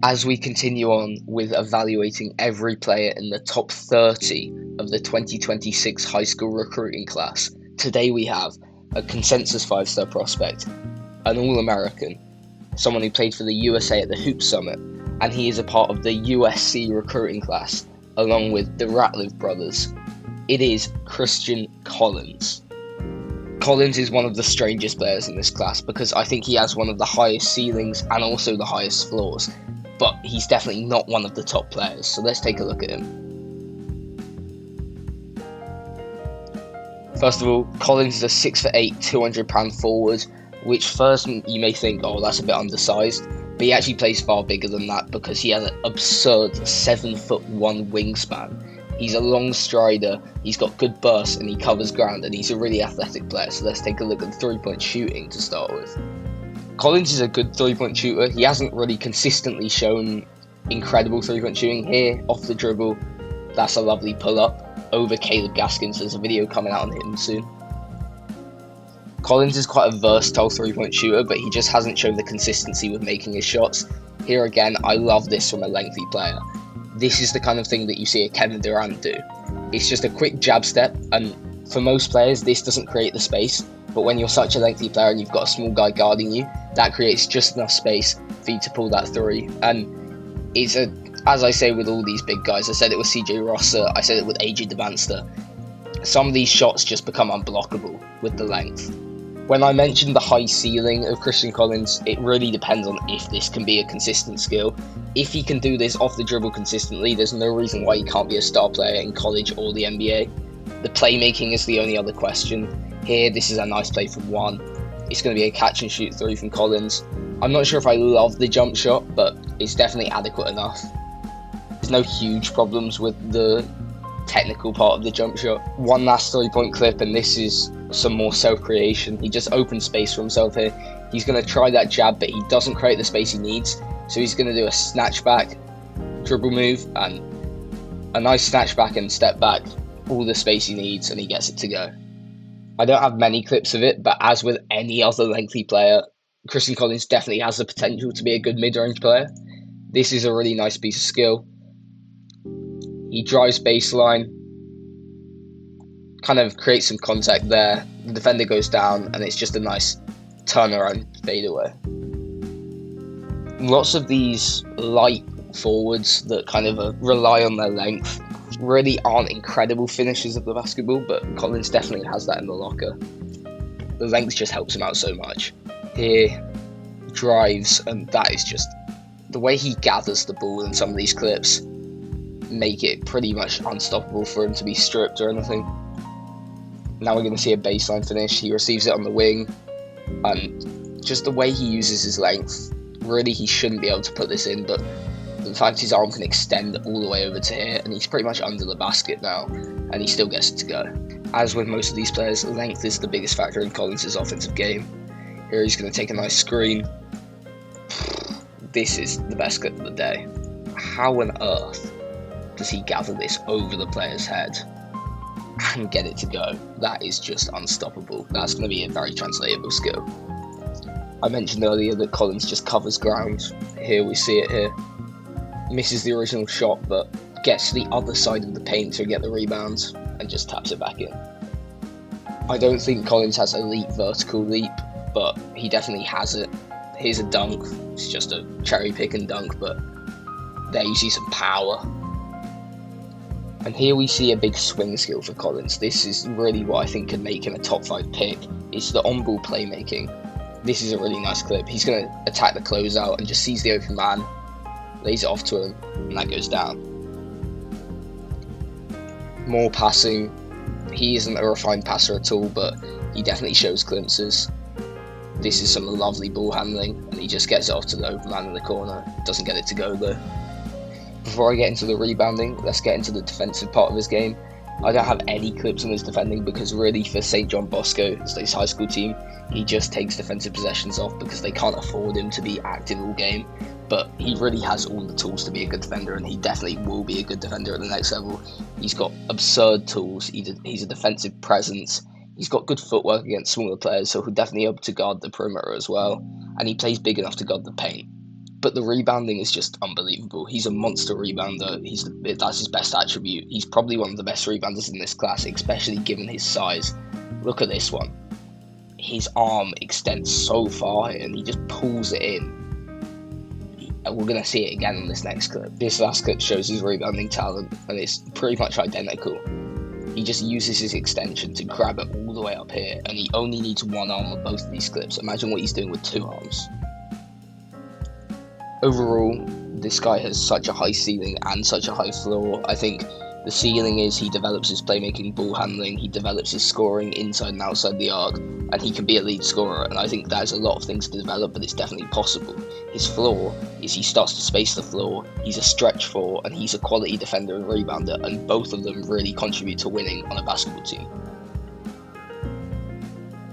As we continue on with evaluating every player in the top 30 of the 2026 high school recruiting class, today we have a consensus 5-star prospect, an All-American, someone who played for the USA at the Hoop Summit, and he is a part of the USC recruiting class, along with the Ratliff brothers. It is Christian Collins. Collins is one of the strangest players in this class because I think he has one of the highest ceilings and also the highest floors, but he's definitely not one of the top players, so let's take a look at him. First of all, Collins is a 6'8", 200-pound forward, which first you may think, oh, that's a bit undersized, but he actually plays far bigger than that because he has an absurd 7'1" wingspan. He's a long strider, he's got good burst, and he covers ground, and he's a really athletic player. So let's take a look at three-point shooting to start with. Collins is a good three-point shooter. He hasn't really consistently shown incredible three-point shooting. Here, off the dribble, that's a lovely pull-up over Caleb Gaskins. There's a video coming out on him soon. Collins is quite a versatile three-point shooter, but he just hasn't shown the consistency with making his shots. Here again, I love this from a lengthy player. This is the kind of thing that you see a Kevin Durant do. It's just a quick jab step, and for most players, this doesn't create the space. But when you're such a lengthy player and you've got a small guy guarding you, that creates just enough space for you to pull that three. And it's as I say with all these big guys, I said it with CJ Rosser, I said it with AJ DeManster. Some of these shots just become unblockable with the length. When I mentioned the high ceiling of Christian Collins, it really depends on if this can be a consistent skill. If he can do this off the dribble consistently, there's no reason why he can't be a star player in college or the NBA. The playmaking is the only other question. Here, this is a nice play from one. It's going to be a catch and shoot three from Collins. I'm not sure if I love the jump shot, but it's definitely adequate enough. There's no huge problems with the technical part of the jump shot. One last three-point clip, and this is some more self-creation. He just opens space for himself here. He's going to try that jab, but he doesn't create the space he needs. So he's going to do a snatch back, dribble move, and a nice snatch back and step back. All the space he needs, and he gets it to go. I don't have many clips of it, but as with any other lengthy player, Christian Collins definitely has the potential to be a good mid-range player. This is a really nice piece of skill. He drives baseline, kind of creates some contact there. The defender goes down, and it's just a nice turnaround fadeaway. Lots of these light forwards that kind of rely on their length really aren't incredible finishers of the basketball, but Collins definitely has that in the locker. The length just helps him out so much. Here, drives, and that is just the way he gathers the ball in some of these clips make it pretty much unstoppable for him to be stripped or anything. Now we're going to see a baseline finish. He receives it on the wing, and just the way he uses his length, really he shouldn't be able to put this in, but the fact his arm can extend all the way over to here, and he's pretty much under the basket now, and he still gets it to go. As with most of these players, length is the biggest factor in Collins' offensive game. Here he's going to take a nice screen. This is the best clip of the day. How on earth does he gather this over the player's head and get it to go? That is just unstoppable. That's going to be a very translatable skill. I mentioned earlier that Collins just covers ground. Here we see it here. Misses the original shot, but gets to the other side of the paint to get the rebound and just taps it back in. I don't think Collins has elite vertical leap, but he definitely has it. Here's a dunk. It's just a cherry pick and dunk, but there you see some power. And here we see a big swing skill for Collins. This is really what I think can make him a top 5 pick. It's the on-ball playmaking. This is a really nice clip. He's going to attack the closeout and just sees the open man, lays it off to him, and that goes down. More passing. He isn't a refined passer at all, but he definitely shows glimpses. This is some lovely ball handling, and he just gets it off to the open man in the corner. Doesn't get it to go though. Before I get into the rebounding, let's get into the defensive part of his game. I don't have any clips on his defending because really for St. John Bosco, his high school team, he just takes defensive possessions off because they can't afford him to be active all game. But he really has all the tools to be a good defender, and he definitely will be a good defender at the next level. He's got absurd tools. He's a defensive presence. He's got good footwork against smaller players, so he'll definitely be able to guard the perimeter as well. And he plays big enough to guard the paint. But the rebounding is just unbelievable. He's a monster rebounder. That's his best attribute. He's probably one of the best rebounders in this class, especially given his size. Look at this one. His arm extends so far and he just pulls it in. And we're going to see it again on this next clip. This last clip shows his rebounding talent, and it's pretty much identical. He just uses his extension to grab it all the way up here, and he only needs one arm on both of these clips. Imagine what he's doing with two arms. Overall, this guy has such a high ceiling and such a high floor. I think the ceiling is he develops his playmaking, ball handling, he develops his scoring inside and outside the arc, and he can be a lead scorer, and I think there's a lot of things to develop, but it's definitely possible. His flaw is he starts to space the floor, he's a stretch four, and he's a quality defender and rebounder, and both of them really contribute to winning on a basketball team.